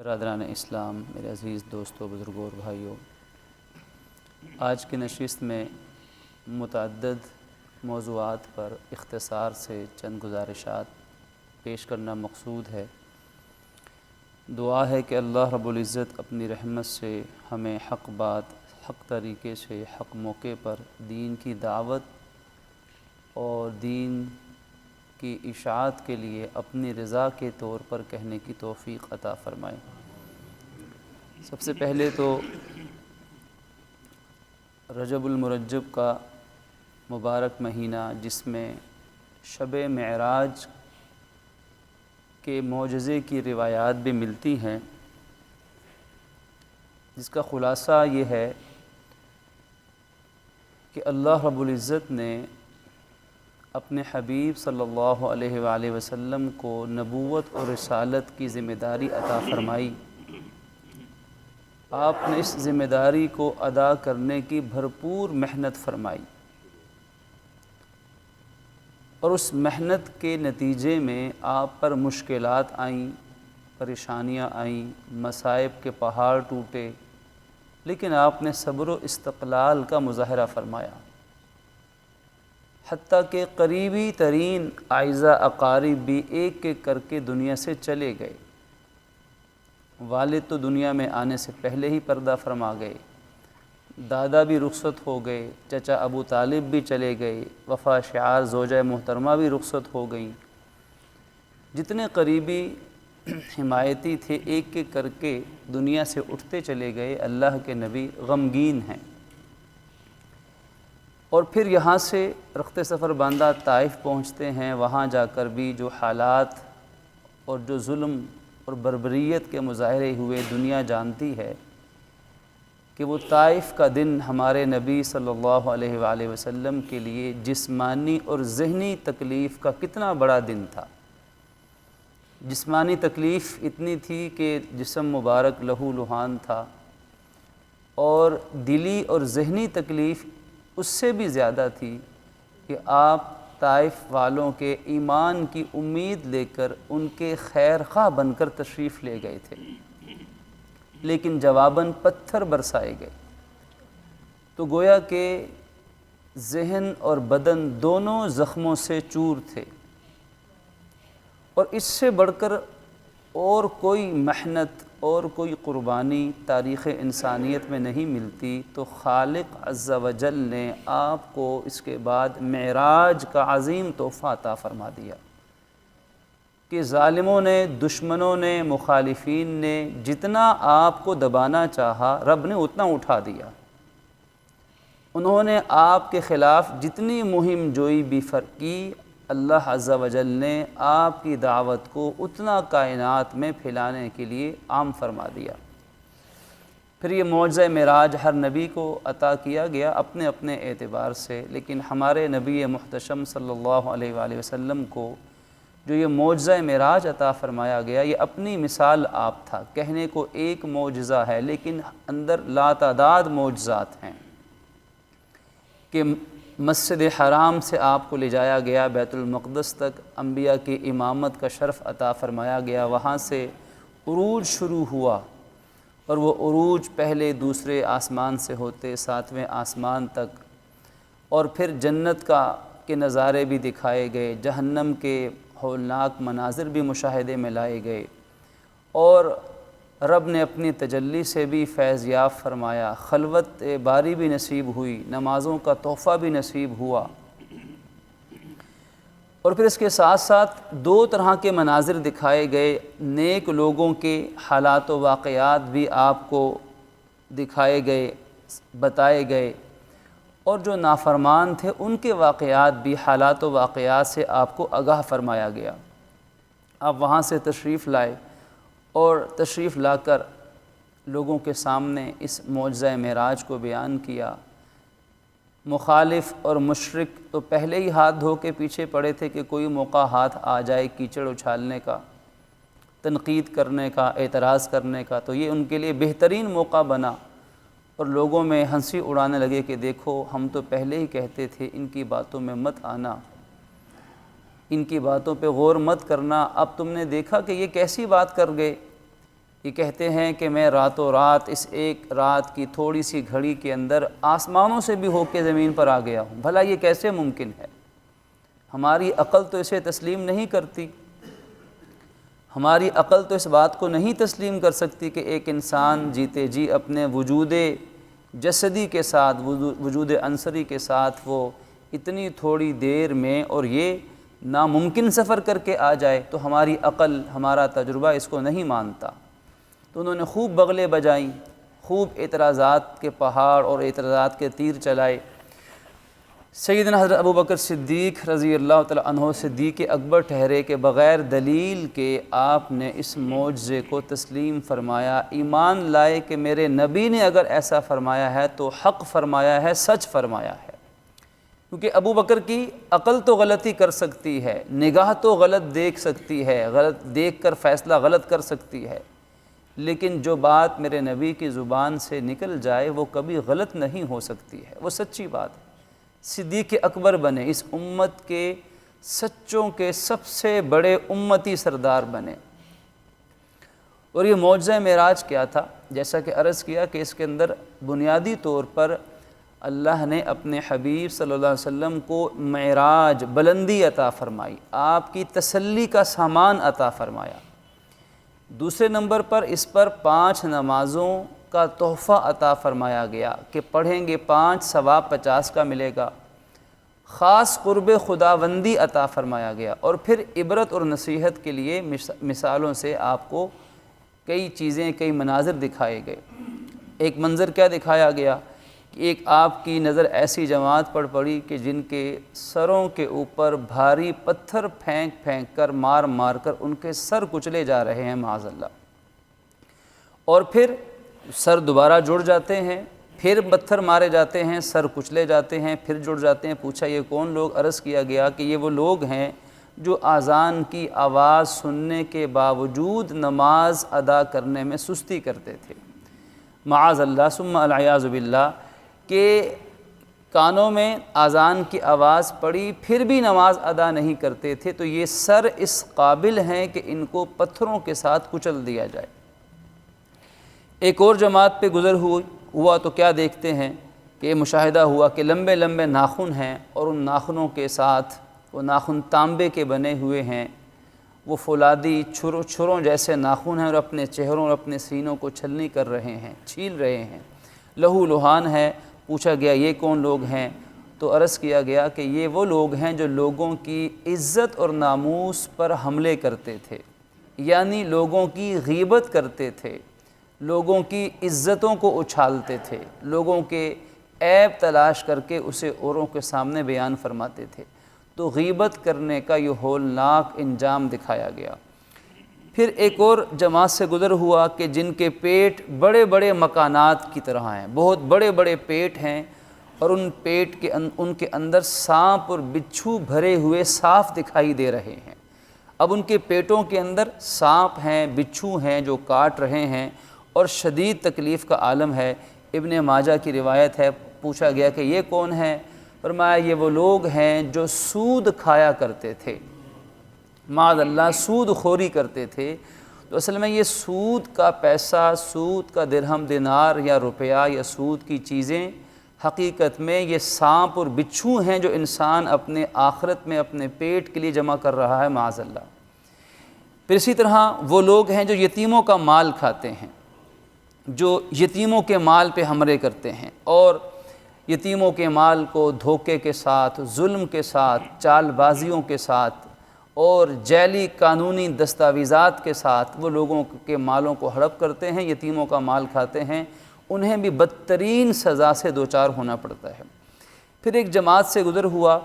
برادران اسلام، میرے عزیز دوستوں، بزرگوں اور بھائیوں، آج کی نشست میں متعدد موضوعات پر اختصار سے چند گزارشات پیش کرنا مقصود ہے۔ دعا ہے کہ اللہ رب العزت اپنی رحمت سے ہمیں حق بات، حق طریقے سے، حق موقع پر دین کی دعوت اور دین کی اشاعت کے لیے اپنی رضا کے طور پر کہنے کی توفیق عطا فرمائے۔ سب سے پہلے تو رجب المرجب کا مبارک مہینہ، جس میں شب معراج کے معجزے کی روایات بھی ملتی ہیں، جس کا خلاصہ یہ ہے کہ اللہ رب العزت نے اپنے حبیب صلی اللہ علیہ وآلہ وسلم کو نبوت اور رسالت کی ذمہ داری عطا فرمائی۔ آپ نے اس ذمہ داری کو ادا کرنے کی بھرپور محنت فرمائی، اور اس محنت کے نتیجے میں آپ پر مشکلات آئیں، پریشانیاں آئیں، مصائب کے پہاڑ ٹوٹے، لیکن آپ نے صبر و استقلال کا مظاہرہ فرمایا، حتیٰ کہ قریبی ترین اعزاء اقارب بھی ایک ایک کر کے دنیا سے چلے گئے۔ والد تو دنیا میں آنے سے پہلے ہی پردہ فرما گئے، دادا بھی رخصت ہو گئے، چچا ابو طالب بھی چلے گئے، وفا شعار زوجہ محترمہ بھی رخصت ہو گئیں۔ جتنے قریبی حمایتی تھے ایک ایک کر کے دنیا سے اٹھتے چلے گئے۔ اللہ کے نبی غمگین ہیں، اور پھر یہاں سے رخت سفر باندھا طائف پہنچتے ہیں۔ وہاں جا کر بھی جو حالات اور جو ظلم اور بربریت کے مظاہرے ہوئے، دنیا جانتی ہے کہ وہ طائف کا دن ہمارے نبی صلی اللہ علیہ وآلہ وسلم کے لیے جسمانی اور ذہنی تکلیف کا کتنا بڑا دن تھا۔ جسمانی تکلیف اتنی تھی کہ جسم مبارک لہو لہان تھا، اور دلی اور ذہنی تکلیف اس سے بھی زیادہ تھی کہ آپ طائف والوں کے ایمان کی امید لے کر ان کے خیر خواہ بن کر تشریف لے گئے تھے، لیکن جواباً پتھر برسائے گئے۔ تو گویا کہ ذہن اور بدن دونوں زخموں سے چور تھے، اور اس سے بڑھ کر اور کوئی محنت اور کوئی قربانی تاریخ انسانیت میں نہیں ملتی۔ تو خالق عز و جل نے آپ کو اس کے بعد معراج کا عظیم تحفہ عطا فرما دیا کہ ظالموں نے، دشمنوں نے، مخالفین نے جتنا آپ کو دبانا چاہا، رب نے اتنا اٹھا دیا۔ انہوں نے آپ کے خلاف جتنی مہم جوئی بھی کی، اللہ عز و جل نے آپ کی دعوت کو اتنا کائنات میں پھیلانے کے لیے عام فرما دیا۔ پھر یہ معجزہ معراج ہر نبی کو عطا کیا گیا اپنے اپنے اعتبار سے، لیکن ہمارے نبی محتشم صلی اللہ علیہ وآلہ وسلم کو جو یہ معجزہ معراج عطا فرمایا گیا، یہ اپنی مثال آپ تھا۔ کہنے کو ایک معجزہ ہے، لیکن اندر لاتعداد معجزات ہیں کہ مسجد حرام سے آپ کو لے جایا گیا بیت المقدس تک، انبیاء کی امامت کا شرف عطا فرمایا گیا، وہاں سے عروج شروع ہوا، اور وہ عروج پہلے دوسرے آسمان سے ہوتے 7ویں آسمان تک، اور پھر جنت کے نظارے بھی دکھائے گئے، جہنم کے ہولناک مناظر بھی مشاہدے میں لائے گئے، اور رب نے اپنی تجلی سے بھی فیض یاب فرمایا، خلوت باری بھی نصیب ہوئی، نمازوں کا تحفہ بھی نصیب ہوا۔ اور پھر اس کے ساتھ ساتھ دو طرح کے مناظر دکھائے گئے، نیک لوگوں کے حالات و واقعات بھی آپ کو دکھائے گئے، بتائے گئے، اور جو نافرمان تھے ان کے واقعات بھی، حالات و واقعات سے آپ کو آگاہ فرمایا گیا۔ آپ وہاں سے تشریف لائے، اور تشریف لا کر لوگوں کے سامنے اس معجزہ معراج کو بیان کیا۔ مخالف اور مشرک تو پہلے ہی ہاتھ دھو کے پیچھے پڑے تھے کہ کوئی موقع ہاتھ آ جائے کیچڑ اچھالنے کا، تنقید کرنے کا، اعتراض کرنے کا، تو یہ ان کے لیے بہترین موقع بنا، اور لوگوں میں ہنسی اڑانے لگے کہ دیکھو ہم تو پہلے ہی کہتے تھے ان کی باتوں میں مت آنا، ان کی باتوں پہ غور مت کرنا، اب تم نے دیکھا کہ یہ کیسی بات کر گئے یہ کہتے ہیں کہ میں راتوں رات اس ایک رات کی تھوڑی سی گھڑی کے اندر آسمانوں سے بھی ہو کے زمین پر آ گیا ہوں۔ بھلا یہ کیسے ممکن ہے؟ ہماری عقل تو اسے تسلیم نہیں کرتی، ہماری عقل تو اس بات کو نہیں تسلیم کر سکتی کہ ایک انسان جیتے جی اپنے وجود جسدی کے ساتھ، وجود عنصری کے ساتھ وہ اتنی تھوڑی دیر میں اور یہ ناممکن سفر کر کے آ جائے، تو ہماری عقل، ہمارا تجربہ اس کو نہیں مانتا۔ تو انہوں نے خوب بغلیں بجائیں، خوب اعتراضات کے پہاڑ اور اعتراضات کے تیر چلائے۔ سیدنا حضرت ابوبکر صدیق رضی اللہ تعالیٰ عنہ صدیق اکبر ٹھہرے کہ بغیر دلیل کے آپ نے اس معجزے کو تسلیم فرمایا، ایمان لائے کہ میرے نبی نے اگر ایسا فرمایا ہے تو حق فرمایا ہے، سچ فرمایا ہے۔ کیونکہ ابوبکر کی عقل تو غلطی کر سکتی ہے، نگاہ تو غلط دیکھ سکتی ہے، غلط دیکھ کر فیصلہ غلط کر سکتی ہے، لیکن جو بات میرے نبی کی زبان سے نکل جائے وہ کبھی غلط نہیں ہو سکتی ہے، وہ سچی بات ہے۔ صدیق اکبر بنے، اس امت کے سچوں کے سب سے بڑے امتی سردار بنے۔ اور یہ معجزہ معراج کیا تھا؟ جیسا کہ عرض کیا کہ اس کے اندر بنیادی طور پر اللہ نے اپنے حبیب صلی اللہ علیہ وسلم کو معراج، بلندی عطا فرمائی، آپ کی تسلی کا سامان عطا فرمایا۔ دوسرے نمبر پر اس پر 5 نمازوں کا تحفہ عطا فرمایا گیا کہ پڑھیں گے 5 ثواب 50 کا ملے گا۔ خاص قرب خداوندی عطا فرمایا گیا، اور پھر عبرت اور نصیحت کے لیے مثالوں سے آپ کو کئی چیزیں، کئی مناظر دکھائے گئے۔ ایک منظر کیا دکھایا گیا کہ ایک آپ کی نظر ایسی جماعت پر پڑی کہ جن کے سروں کے اوپر بھاری پتھر پھینک پھینک کر، مار مار کر ان کے سر کچلے جا رہے ہیں معاذ اللہ، اور پھر سر دوبارہ جڑ جاتے ہیں، پھر پتھر مارے جاتے ہیں، سر کچلے جاتے ہیں، پھر جڑ جاتے ہیں۔ پوچھا یہ کون لوگ؟ عرض کیا گیا کہ یہ وہ لوگ ہیں جو اذان کی آواز سننے کے باوجود نماز ادا کرنے میں سستی کرتے تھے، معاذ اللہ ثم العیاذ باللہ، کہ کانوں میں اذان کی آواز پڑی پھر بھی نماز ادا نہیں کرتے تھے۔ تو یہ سر اس قابل ہیں کہ ان کو پتھروں کے ساتھ کچل دیا جائے۔ ایک اور جماعت پہ گزر ہوا تو کیا دیکھتے ہیں کہ مشاہدہ ہوا کہ لمبے لمبے ناخن ہیں، اور ان ناخنوں کے ساتھ وہ ناخن تانبے کے بنے ہوئے ہیں، وہ فولادی چھروں جیسے ناخن ہیں، اور اپنے چہروں اور اپنے سینوں کو چھلنی کر رہے ہیں، چھیل رہے ہیں، لہو لہان ہے۔ پوچھا گیا یہ کون لوگ ہیں؟ تو عرض کیا گیا کہ یہ وہ لوگ ہیں جو لوگوں کی عزت اور ناموس پر حملے کرتے تھے، یعنی لوگوں کی غیبت کرتے تھے، لوگوں کی عزتوں کو اچھالتے تھے، لوگوں کے عیب تلاش کر کے اسے اوروں کے سامنے بیان فرماتے تھے۔ تو غیبت کرنے کا یہ ہولناک انجام دکھایا گیا۔ پھر ایک اور جماعت سے گزر ہوا کہ جن کے پیٹ بڑے بڑے مکانات کی طرح ہیں، بہت بڑے بڑے پیٹ ہیں، اور ان کے اندر سانپ اور بچھو بھرے ہوئے صاف دکھائی دے رہے ہیں۔ اب ان کے پیٹوں کے اندر سانپ ہیں، بچھو ہیں جو کاٹ رہے ہیں، اور شدید تکلیف کا عالم ہے۔ ابن ماجہ کی روایت ہے، پوچھا گیا کہ یہ کون ہیں؟ فرمایا یہ وہ لوگ ہیں جو سود کھایا کرتے تھے، معاذ اللہ سود خوری کرتے تھے۔ تو اصل میں یہ سود کا پیسہ، سود کا درہم دینار یا روپیہ یا سود کی چیزیں، حقیقت میں یہ سانپ اور بچھو ہیں جو انسان اپنے آخرت میں اپنے پیٹ کے لیے جمع کر رہا ہے، معاذ اللہ۔ پھر اسی طرح وہ لوگ ہیں جو یتیموں کا مال کھاتے ہیں، جو یتیموں کے مال پہ حملے کرتے ہیں، اور یتیموں کے مال کو دھوکے کے ساتھ، ظلم کے ساتھ، چال بازیوں کے ساتھ اور جعلی قانونی دستاویزات کے ساتھ وہ لوگوں کے مالوں کو ہڑپ کرتے ہیں، یتیموں کا مال کھاتے ہیں، انہیں بھی بدترین سزا سے دوچار ہونا پڑتا ہے۔ پھر ایک جماعت سے گزر ہوا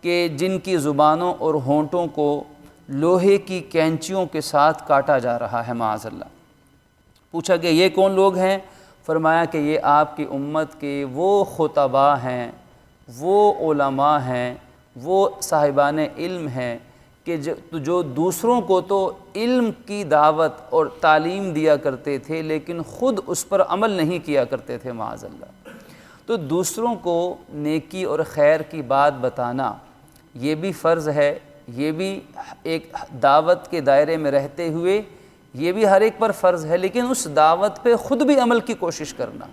کہ جن کی زبانوں اور ہونٹوں کو لوہے کی کینچیوں کے ساتھ کاٹا جا رہا ہے، معاذ اللہ۔ پوچھا کہ یہ کون لوگ ہیں؟ فرمایا کہ یہ آپ کی امت کے وہ خطباء ہیں، وہ علماء ہیں، وہ صاحبان علم ہیں کہ جو دوسروں کو تو علم کی دعوت اور تعلیم دیا کرتے تھے لیکن خود اس پر عمل نہیں کیا کرتے تھے، معاذ اللہ۔ تو دوسروں کو نیکی اور خیر کی بات بتانا یہ بھی فرض ہے، یہ بھی ایک دعوت کے دائرے میں رہتے ہوئے یہ بھی ہر ایک پر فرض ہے، لیکن اس دعوت پہ خود بھی عمل کی کوشش کرنا،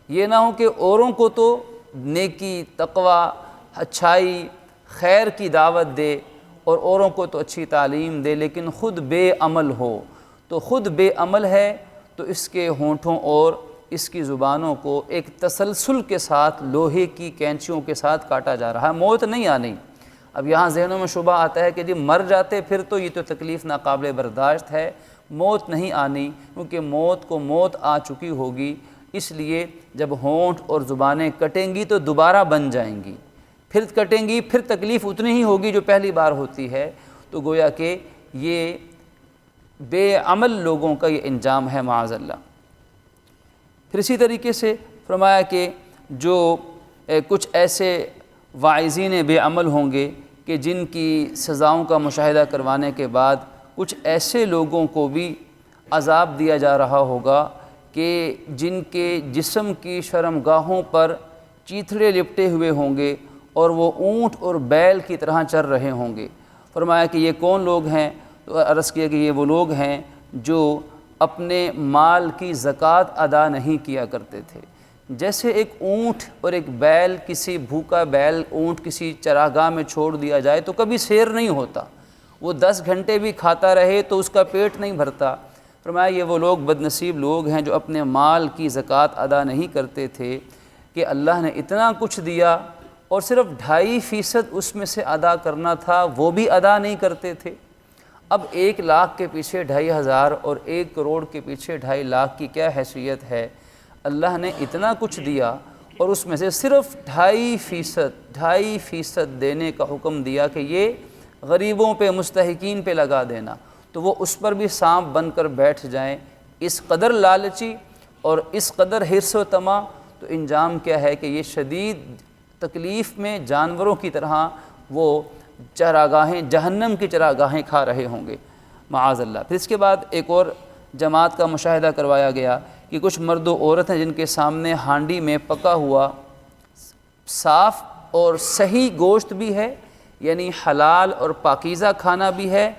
یہ نہ ہو کہ اوروں کو تو نیکی، تقوی، اچھائی، خیر کی دعوت دے اور اوروں کو تو اچھی تعلیم دے، لیکن خود بے عمل ہو۔ تو خود بے عمل ہے تو اس کے ہونٹوں اور اس کی زبانوں کو ایک تسلسل کے ساتھ لوہے کی کینچیوں کے ساتھ کاٹا جا رہا ہے، موت نہیں آنی۔ اب یہاں ذہنوں میں شبہ آتا ہے کہ جی مر جاتے پھر تو یہ تو تکلیف ناقابل برداشت ہے، موت نہیں آنی، کیونکہ موت کو موت آ چکی ہوگی، اس لیے جب ہونٹ اور زبانیں کٹیں گی تو دوبارہ بن جائیں گی، پھر کٹیں گی، پھر تکلیف اتنی ہی ہوگی جو پہلی بار ہوتی ہے۔ تو گویا کہ یہ بے عمل لوگوں کا یہ انجام ہے معاذ اللہ۔ پھر اسی طریقے سے فرمایا کہ جو کچھ ایسے واعظین بے عمل ہوں گے کہ جن کی سزاؤں کا مشاہدہ کروانے کے بعد کچھ ایسے لوگوں کو بھی عذاب دیا جا رہا ہوگا کہ جن کے جسم کی شرمگاہوں پر چیتھڑے لپٹے ہوئے ہوں گے اور وہ اونٹ اور بیل کی طرح چر رہے ہوں گے۔ فرمایا کہ یہ کون لوگ ہیں؟ تو عرض کیا کہ یہ وہ لوگ ہیں جو اپنے مال کی زکوٰۃ ادا نہیں کیا کرتے تھے۔ جیسے ایک اونٹ اور ایک بیل، کسی بھوکا بیل اونٹ کسی چراگاہ میں چھوڑ دیا جائے تو کبھی سیر نہیں ہوتا، وہ 10 گھنٹے بھی کھاتا رہے تو اس کا پیٹ نہیں بھرتا۔ فرمایا یہ وہ لوگ بد نصیب لوگ ہیں جو اپنے مال کی زکوٰۃ ادا نہیں کرتے تھے کہ اللہ نے اتنا کچھ دیا اور صرف 2.5% اس میں سے ادا کرنا تھا، وہ بھی ادا نہیں کرتے تھے۔ اب 1 لاکھ کے پیچھے 2,500 اور 1 کروڑ کے پیچھے 2.5 لاکھ کی کیا حیثیت ہے؟ اللہ نے اتنا کچھ دیا اور اس میں سے صرف 2.5% دینے کا حکم دیا کہ یہ غریبوں پہ، مستحقین پہ لگا دینا، تو وہ اس پر بھی سانپ بن کر بیٹھ جائیں۔ اس قدر لالچی اور اس قدر حرص و طمع، تو انجام کیا ہے کہ یہ شدید تکلیف میں جانوروں کی طرح وہ چراگاہیں، جہنم کی چراگاہیں کھا رہے ہوں گے معاذ اللہ۔ پھر اس کے بعد ایک اور جماعت کا مشاہدہ کروایا گیا کہ کچھ مرد و عورت ہیں جن کے سامنے ہانڈی میں پکا ہوا صاف اور صحیح گوشت بھی ہے، یعنی حلال اور پاکیزہ کھانا بھی ہے،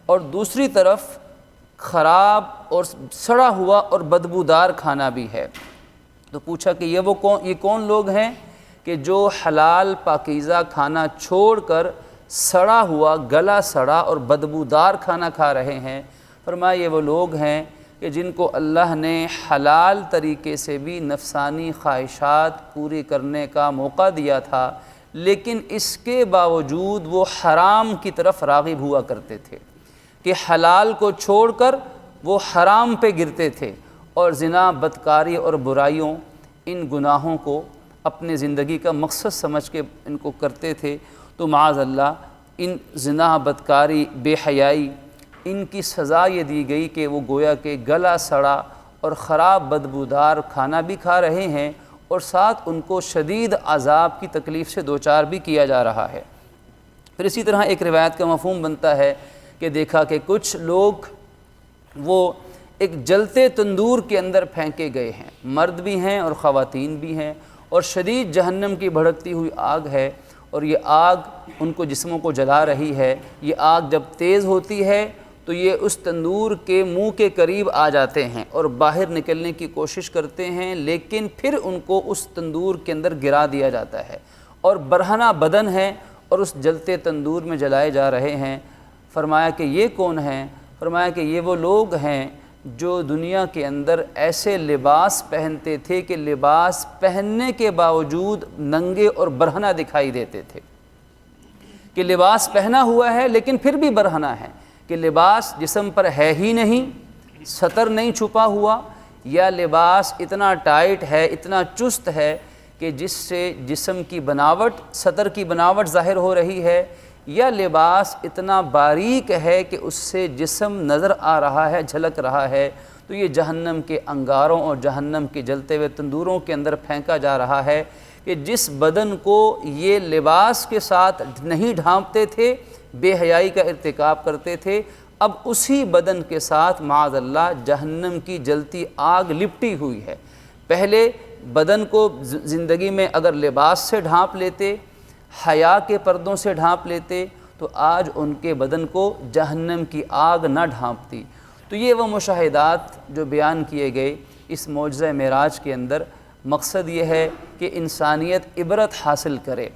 اور دوسری طرف خراب اور سڑا ہوا اور بدبودار کھانا بھی ہے۔ تو پوچھا کہ یہ کون لوگ ہیں کہ جو حلال پاکیزہ کھانا چھوڑ کر سڑا ہوا، گلا سڑا اور بدبودار کھانا کھا رہے ہیں؟ فرمایا یہ وہ لوگ ہیں کہ جن کو اللہ نے حلال طریقے سے بھی نفسانی خواہشات پوری کرنے کا موقع دیا تھا، لیکن اس کے باوجود وہ حرام کی طرف راغب ہوا کرتے تھے کہ حلال کو چھوڑ کر وہ حرام پہ گرتے تھے، اور زنا، بدکاری اور برائیوں، ان گناہوں کو اپنے زندگی کا مقصد سمجھ کے ان کو کرتے تھے۔ تو معاذ اللہ ان زنا، بدکاری، بے حیائی، ان کی سزا یہ دی گئی کہ وہ گویا کہ گلا سڑا اور خراب بدبودار کھانا بھی کھا رہے ہیں، اور ساتھ ان کو شدید عذاب کی تکلیف سے دوچار بھی کیا جا رہا ہے۔ پھر اسی طرح ایک روایت کا مفہوم بنتا ہے کہ دیکھا کہ کچھ لوگ وہ ایک جلتے تندور کے اندر پھینکے گئے ہیں، مرد بھی ہیں اور خواتین بھی ہیں، اور شدید جہنم کی بھڑکتی ہوئی آگ ہے، اور یہ آگ ان کو جسموں کو جلا رہی ہے۔ یہ آگ جب تیز ہوتی ہے تو یہ اس تندور کے منہ کے قریب آ جاتے ہیں اور باہر نکلنے کی کوشش کرتے ہیں، لیکن پھر ان کو اس تندور کے اندر گرا دیا جاتا ہے، اور برہنہ بدن ہے اور اس جلتے تندور میں جلائے جا رہے ہیں۔ فرمایا کہ یہ کون ہیں؟ فرمایا کہ یہ وہ لوگ ہیں جو دنیا کے اندر ایسے لباس پہنتے تھے کہ لباس پہننے کے باوجود ننگے اور برہنہ دکھائی دیتے تھے، کہ لباس پہنا ہوا ہے لیکن پھر بھی برہنہ ہے، کہ لباس جسم پر ہے ہی نہیں، سطر نہیں چھپا ہوا، یا لباس اتنا ٹائٹ ہے، اتنا چست ہے کہ جس سے جسم کی بناوٹ، سطر کی بناوٹ ظاہر ہو رہی ہے، یا لباس اتنا باریک ہے کہ اس سے جسم نظر آ رہا ہے، جھلک رہا ہے۔ تو یہ جہنم کے انگاروں اور جہنم کے جلتے ہوئے تندوروں کے اندر پھینکا جا رہا ہے کہ جس بدن کو یہ لباس کے ساتھ نہیں ڈھانپتے تھے، بے حیائی کا ارتکاب کرتے تھے، اب اسی بدن کے ساتھ معاذ اللہ جہنم کی جلتی آگ لپٹی ہوئی ہے۔ پہلے بدن کو زندگی میں اگر لباس سے ڈھانپ لیتے، حیا کے پردوں سے ڈھانپ لیتے، تو آج ان کے بدن کو جہنم کی آگ نہ ڈھانپتی۔ تو یہ وہ مشاہدات جو بیان کیے گئے اس معجزہ معراج کے اندر، مقصد یہ ہے کہ انسانیت عبرت حاصل کرے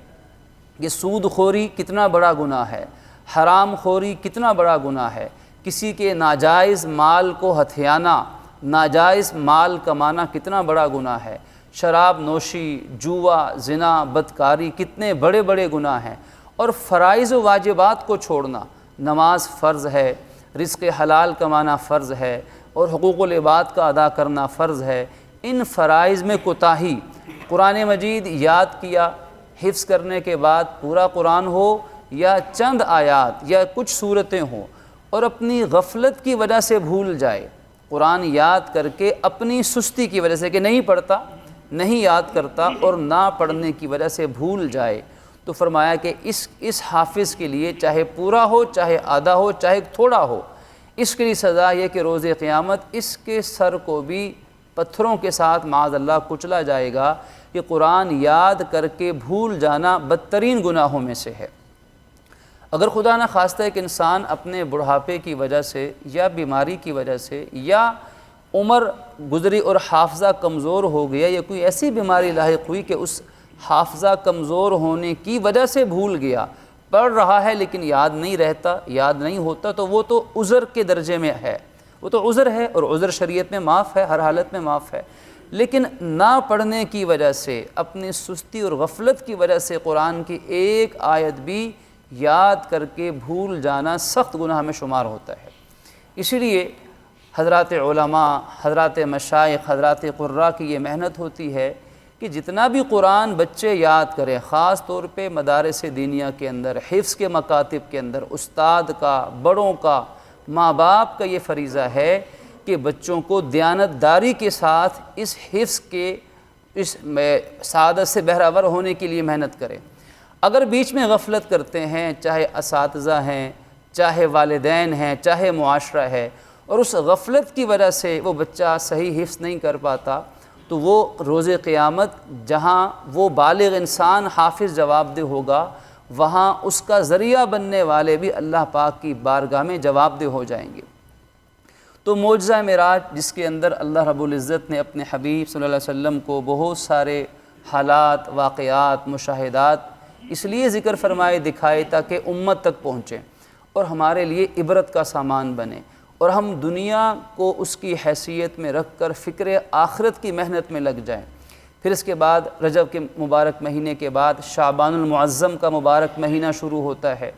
کہ سود خوری کتنا بڑا گناہ ہے، حرام خوری کتنا بڑا گناہ ہے، کسی کے ناجائز مال کو ہتھیانا، ناجائز مال کمانا کتنا بڑا گناہ ہے، شراب نوشی، جوا، زنا، بدکاری کتنے بڑے بڑے گناہ ہیں، اور فرائض و واجبات کو چھوڑنا، نماز فرض ہے، رزق حلال کمانا فرض ہے، اور حقوق العباد کا ادا کرنا فرض ہے، ان فرائض میں کوتاہی، قرآن مجید یاد کیا، حفظ کرنے کے بعد پورا قرآن ہو یا چند آیات یا کچھ صورتیں ہوں، اور اپنی غفلت کی وجہ سے بھول جائے، قرآن یاد کر کے اپنی سستی کی وجہ سے کہ نہیں پڑھتا، نہیں یاد کرتا، اور نہ پڑھنے کی وجہ سے بھول جائے، تو فرمایا کہ اس حافظ کے لیے چاہے پورا ہو، چاہے آدھا ہو، چاہے تھوڑا ہو، اس کے لیے سزا یہ کہ روز قیامت اس کے سر کو بھی پتھروں کے ساتھ معاذ اللہ کچلا جائے گا، کہ قرآن یاد کر کے بھول جانا بدترین گناہوں میں سے ہے۔ اگر خدا نہ خواستہ ایک انسان اپنے بڑھاپے کی وجہ سے یا بیماری کی وجہ سے یا عمر گزری اور حافظہ کمزور ہو گیا، یا کوئی ایسی بیماری لاحق ہوئی کہ اس حافظہ کمزور ہونے کی وجہ سے بھول گیا، پڑھ رہا ہے لیکن یاد نہیں رہتا، یاد نہیں ہوتا، تو وہ تو عذر کے درجے میں ہے، وہ تو عذر ہے، اور عذر شریعت میں معاف ہے، ہر حالت میں معاف ہے۔ لیکن نہ پڑھنے کی وجہ سے، اپنی سستی اور غفلت کی وجہ سے قرآن کی ایک آیت بھی یاد کر کے بھول جانا سخت گناہ میں شمار ہوتا ہے۔ اسی لیے حضرات علماء، حضرات مشائخ، حضرات قراء کی یہ محنت ہوتی ہے کہ جتنا بھی قرآن بچے یاد کریں، خاص طور پہ مدارس دینیہ کے اندر، حفظ کے مکاتب کے اندر، استاد کا، بڑوں کا، ماں باپ کا یہ فریضہ ہے کہ بچوں کو دیانتداری کے ساتھ اس حفظ کے اس سعادت سے بہرہور ہونے کے لیے محنت کریں۔ اگر بیچ میں غفلت کرتے ہیں، چاہے اساتذہ ہیں، چاہے والدین ہیں، چاہے معاشرہ ہے، اور اس غفلت کی وجہ سے وہ بچہ صحیح حفظ نہیں کر پاتا، تو وہ روز قیامت جہاں وہ بالغ انسان حافظ جواب دہ ہوگا، وہاں اس کا ذریعہ بننے والے بھی اللہ پاک کی بارگاہ میں جواب دہ ہو جائیں گے۔ تو معجزہ معراج، جس کے اندر اللہ رب العزت نے اپنے حبیب صلی اللہ علیہ وسلم کو بہت سارے حالات، واقعات، مشاہدات اس لیے ذکر فرمائے، دکھائے تاکہ امت تک پہنچیں اور ہمارے لیے عبرت کا سامان بنے، اور ہم دنیا کو اس کی حیثیت میں رکھ کر فکر آخرت کی محنت میں لگ جائیں۔ پھر اس کے بعد رجب کے مبارک مہینے کے بعد شعبان المعظم کا مبارک مہینہ شروع ہوتا ہے۔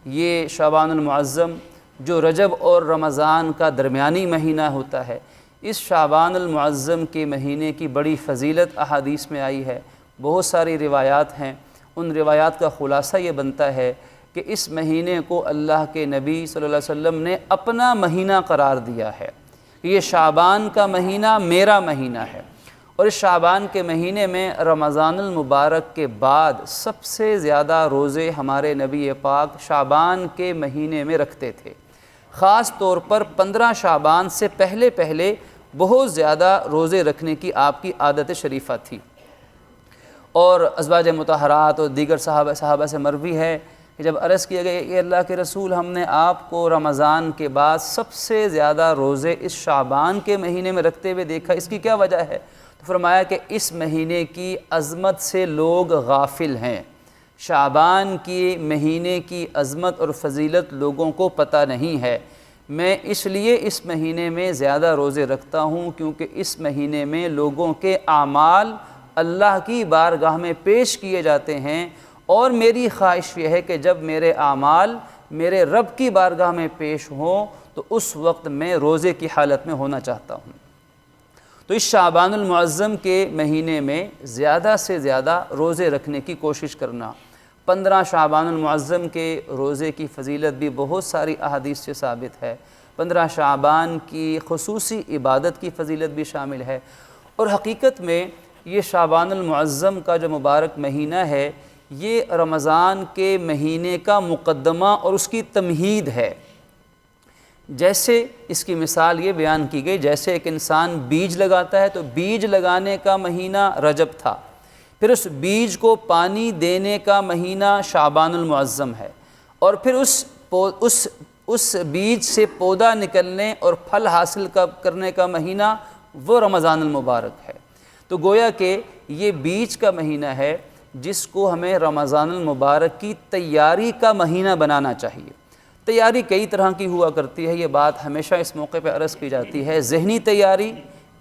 یہ شعبان المعظم جو رجب اور رمضان کا درمیانی مہینہ ہوتا ہے، اس شعبان المعظم کے مہینے کی بڑی فضیلت احادیث میں آئی ہے، بہت ساری روایات ہیں۔ ان روایات کا خلاصہ یہ بنتا ہے کہ اس مہینے کو اللہ کے نبی صلی اللہ علیہ وسلم نے اپنا مہینہ قرار دیا ہے، یہ شعبان کا مہینہ میرا مہینہ ہے، اور اس شعبان کے مہینے میں رمضان المبارک کے بعد سب سے زیادہ روزے ہمارے نبی پاک شعبان کے مہینے میں رکھتے تھے۔ خاص طور پر 15 شعبان سے پہلے بہت زیادہ روزے رکھنے کی آپ کی عادت شریفہ تھی، اور ازواج مطہرات اور دیگر صحابہ سے مروی ہے کہ جب عرض کیا گیا کہ اللہ کے رسول، ہم نے آپ کو رمضان کے بعد سب سے زیادہ روزے اس شعبان کے مہینے میں رکھتے ہوئے دیکھا، اس کی کیا وجہ ہے؟ تو فرمایا کہ اس مہینے کی عظمت سے لوگ غافل ہیں، شعبان کے مہینے کی عظمت اور فضیلت لوگوں کو پتہ نہیں ہے، میں اس لیے اس مہینے میں زیادہ روزے رکھتا ہوں کیونکہ اس مہینے میں لوگوں کے اعمال اللہ کی بارگاہ میں پیش کیے جاتے ہیں، اور میری خواہش یہ ہے کہ جب میرے اعمال میرے رب کی بارگاہ میں پیش ہوں تو اس وقت میں روزے کی حالت میں ہونا چاہتا ہوں۔ تو اس شعبان المعظم کے مہینے میں زیادہ سے زیادہ روزے رکھنے کی کوشش کرنا۔ 15 شعبان المعظم کے روزے کی فضیلت بھی بہت ساری احادیث سے ثابت ہے، 15 شعبان کی خصوصی عبادت کی فضیلت بھی شامل ہے، اور حقیقت میں یہ شعبان المعظم کا جو مبارک مہینہ ہے، یہ رمضان کے مہینے کا مقدمہ اور اس کی تمہید ہے۔ جیسے اس کی مثال یہ بیان کی گئی، جیسے ایک انسان بیج لگاتا ہے تو بیج لگانے کا مہینہ رجب تھا، پھر اس بیج کو پانی دینے کا مہینہ شعبان المعظم ہے، اور پھر اس بیج سے پودا نکلنے اور پھل حاصل کرنے کا مہینہ وہ رمضان المبارک ہے۔ تو گویا کہ یہ بیج کا مہینہ ہے جس کو ہمیں رمضان المبارک کی تیاری کا مہینہ بنانا چاہیے۔ تیاری کئی طرح کی ہوا کرتی ہے، یہ بات ہمیشہ اس موقع پہ عرض کی جاتی ہے۔ ذہنی تیاری،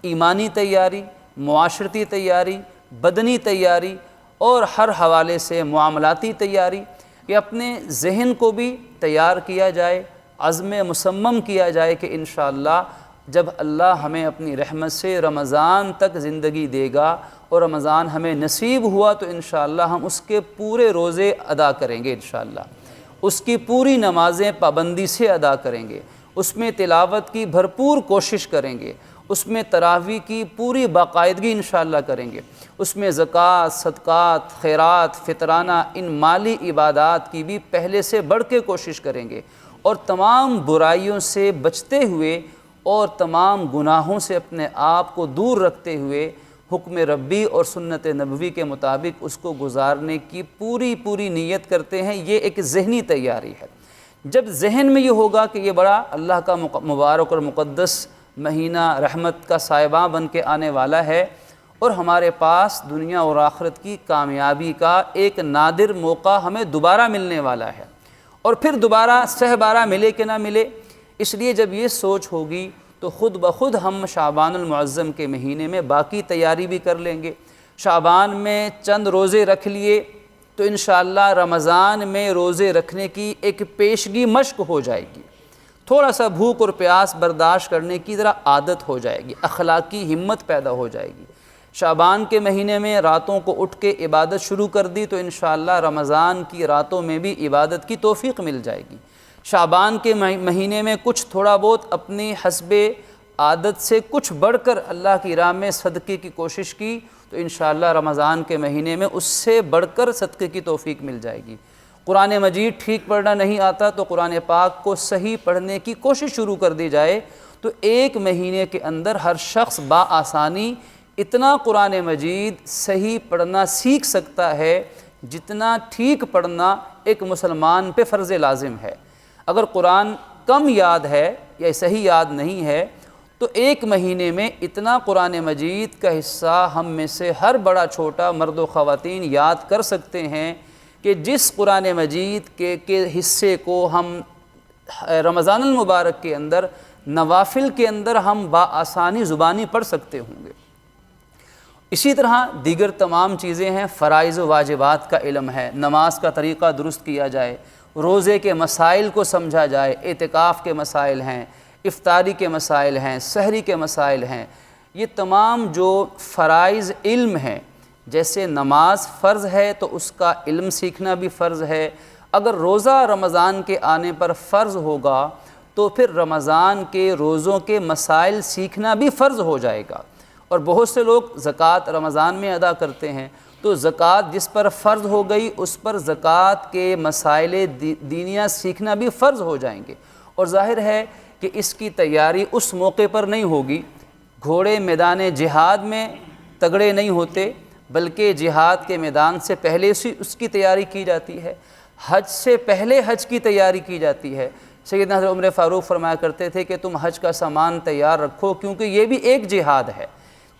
ایمانی تیاری، معاشرتی تیاری، بدنی تیاری اور ہر حوالے سے معاملاتی تیاری، کہ اپنے ذہن کو بھی تیار کیا جائے، عزم مصمم کیا جائے کہ انشاءاللہ جب اللہ ہمیں اپنی رحمت سے رمضان تک زندگی دے گا اور رمضان ہمیں نصیب ہوا تو انشاءاللہ ہم اس کے پورے روزے ادا کریں گے، انشاءاللہ اس کی پوری نمازیں پابندی سے ادا کریں گے، اس میں تلاوت کی بھرپور کوشش کریں گے، اس میں تراویح کی پوری باقاعدگی انشاءاللہ کریں گے، اس میں زکوٰۃ، صدقات، خیرات، فطرانہ ان مالی عبادات کی بھی پہلے سے بڑھ کے کوشش کریں گے، اور تمام برائیوں سے بچتے ہوئے اور تمام گناہوں سے اپنے آپ کو دور رکھتے ہوئے حکم ربی اور سنت نبوی کے مطابق اس کو گزارنے کی پوری نیت کرتے ہیں۔ یہ ایک ذہنی تیاری ہے۔ جب ذہن میں یہ ہوگا کہ یہ بڑا اللہ کا مبارک اور مقدس مہینہ رحمت کا صاحباں بن کے آنے والا ہے اور ہمارے پاس دنیا اور آخرت کی کامیابی کا ایک نادر موقع ہمیں دوبارہ ملنے والا ہے، اور پھر دوبارہ سہ بارہ ملے کہ نہ ملے، اس لیے جب یہ سوچ ہوگی تو خود بخود ہم شعبان المعظم کے مہینے میں باقی تیاری بھی کر لیں گے۔ شعبان میں چند روزے رکھ لیے تو انشاءاللہ رمضان میں روزے رکھنے کی ایک پیشگی مشق ہو جائے گی، تھوڑا سا بھوک اور پیاس برداشت کرنے کی ذرا عادت ہو جائے گی، اخلاقی ہمت پیدا ہو جائے گی۔ شعبان کے مہینے میں راتوں کو اٹھ کے عبادت شروع کر دی تو انشاءاللہ رمضان کی راتوں میں بھی عبادت کی توفیق مل جائے گی۔ شعبان کے مہینے میں کچھ تھوڑا بہت اپنی حسب عادت سے کچھ بڑھ کر اللہ کی راہ میں صدقے کی کوشش کی تو انشاءاللہ رمضان کے مہینے میں اس سے بڑھ کر صدقے کی توفیق مل جائے گی۔ قرآن مجید ٹھیک پڑھنا نہیں آتا تو قرآن پاک کو صحیح پڑھنے کی کوشش شروع کر دی جائے تو ایک مہینے کے اندر ہر شخص بآسانی اتنا قرآن مجید صحیح پڑھنا سیکھ سکتا ہے جتنا ٹھیک پڑھنا ایک مسلمان پہ فرض لازم ہے۔ اگر قرآن کم یاد ہے یا صحیح یاد نہیں ہے تو ایک مہینے میں اتنا قرآن مجید کا حصہ ہم میں سے ہر بڑا چھوٹا مرد و خواتین یاد کر سکتے ہیں کہ جس قرآن مجید کے حصے کو ہم رمضان المبارک کے اندر نوافل کے اندر ہم بآسانی زبانی پڑھ سکتے ہوں گے۔ اسی طرح دیگر تمام چیزیں ہیں، فرائض و واجبات کا علم ہے، نماز کا طریقہ درست کیا جائے، روزے کے مسائل کو سمجھا جائے، اعتکاف کے مسائل ہیں، افطاری کے مسائل ہیں، سحری کے مسائل ہیں، یہ تمام جو فرائض علم ہیں، جیسے نماز فرض ہے تو اس کا علم سیکھنا بھی فرض ہے۔ اگر روزہ رمضان کے آنے پر فرض ہوگا تو پھر رمضان کے روزوں کے مسائل سیکھنا بھی فرض ہو جائے گا۔ اور بہت سے لوگ زکوٰۃ رمضان میں ادا کرتے ہیں تو زکوٰۃ جس پر فرض ہو گئی اس پر زکوٰۃ کے مسائل دینیہ سیکھنا بھی فرض ہو جائیں گے، اور ظاہر ہے کہ اس کی تیاری اس موقع پر نہیں ہوگی۔ گھوڑے میدان جہاد میں تگڑے نہیں ہوتے بلکہ جہاد کے میدان سے پہلے اس کی تیاری کی جاتی ہے، حج سے پہلے حج کی تیاری کی جاتی ہے۔ سیدنا حضرت عمر فاروق فرمایا کرتے تھے کہ تم حج کا سامان تیار رکھو کیونکہ یہ بھی ایک جہاد ہے۔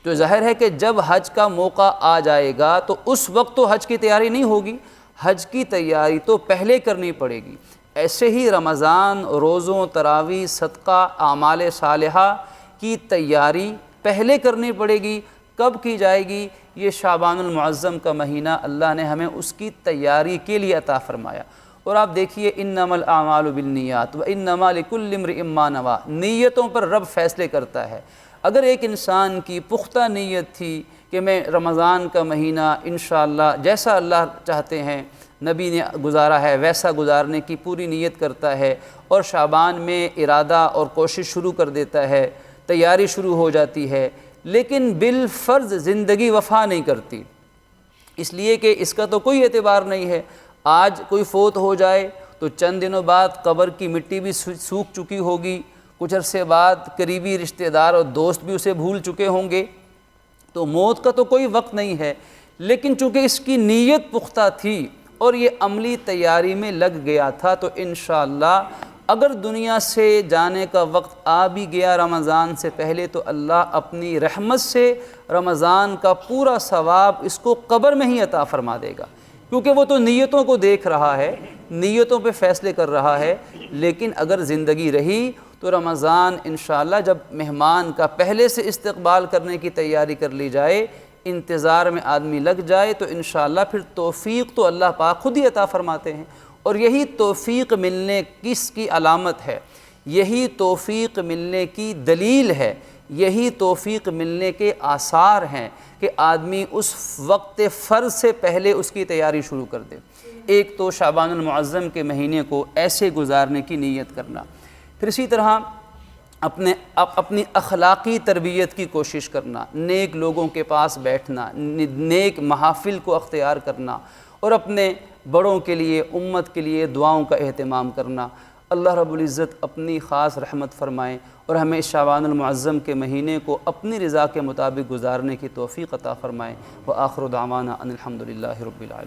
تو ظاہر ہے کہ جب حج کا موقع آ جائے گا تو اس وقت تو حج کی تیاری نہیں ہوگی، حج کی تیاری تو پہلے کرنی پڑے گی۔ ایسے ہی رمضان، روزوں، تراویح، صدقہ، اعمال صالحہ کی تیاری پہلے کرنی پڑے گی۔ کب کی جائے گی؟ یہ شعبان المعظم کا مہینہ اللہ نے ہمیں اس کی تیاری کے لیے عطا فرمایا۔ اور آپ دیکھیے انما الاعمال بالنیات وانما لکل امرئ ما نویٰ، نیتوں پر رب فیصلے کرتا ہے۔ اگر ایک انسان کی پختہ نیت تھی کہ میں رمضان کا مہینہ انشاءاللہ جیسا اللہ چاہتے ہیں نبی نے گزارا ہے ویسا گزارنے کی پوری نیت کرتا ہے اور شعبان میں ارادہ اور کوشش شروع کر دیتا ہے، تیاری شروع ہو جاتی ہے، لیکن بالفرض زندگی وفا نہیں کرتی، اس لیے کہ اس کا تو کوئی اعتبار نہیں ہے۔ آج کوئی فوت ہو جائے تو چند دنوں بعد قبر کی مٹی بھی سوکھ چکی ہوگی، کچھ عرصے بعد قریبی رشتہ دار اور دوست بھی اسے بھول چکے ہوں گے، تو موت کا تو کوئی وقت نہیں ہے، لیکن چونکہ اس کی نیت پختہ تھی اور یہ عملی تیاری میں لگ گیا تھا تو انشاءاللہ اگر دنیا سے جانے کا وقت آ بھی گیا رمضان سے پہلے تو اللہ اپنی رحمت سے رمضان کا پورا ثواب اس کو قبر میں ہی عطا فرما دے گا، کیونکہ وہ تو نیتوں کو دیکھ رہا ہے، نیتوں پہ فیصلے کر رہا ہے۔ لیکن اگر زندگی رہی تو رمضان انشاءاللہ جب مہمان کا پہلے سے استقبال کرنے کی تیاری کر لی جائے، انتظار میں آدمی لگ جائے، تو انشاءاللہ پھر توفیق تو اللہ پاک خود ہی عطا فرماتے ہیں۔ اور یہی توفیق ملنے کس کی علامت ہے، یہی توفیق ملنے کی دلیل ہے، یہی توفیق ملنے کے آثار ہیں کہ آدمی اس وقت فرض سے پہلے اس کی تیاری شروع کر دے۔ ایک تو شعبان المعظم کے مہینے کو ایسے گزارنے کی نیت کرنا، پھر اسی طرح اپنی اخلاقی تربیت کی کوشش کرنا، نیک لوگوں کے پاس بیٹھنا، نیک محافل کو اختیار کرنا، اور اپنے بڑوں کے لیے، امت کے لیے دعاؤں کا اہتمام کرنا۔ اللہ رب العزت اپنی خاص رحمت فرمائیں اور ہمیں شعبان المعظم کے مہینے کو اپنی رضا کے مطابق گزارنے کی توفیق عطا فرمائیں۔ وآخر دعوانا ان الحمد للہ رب العالمین۔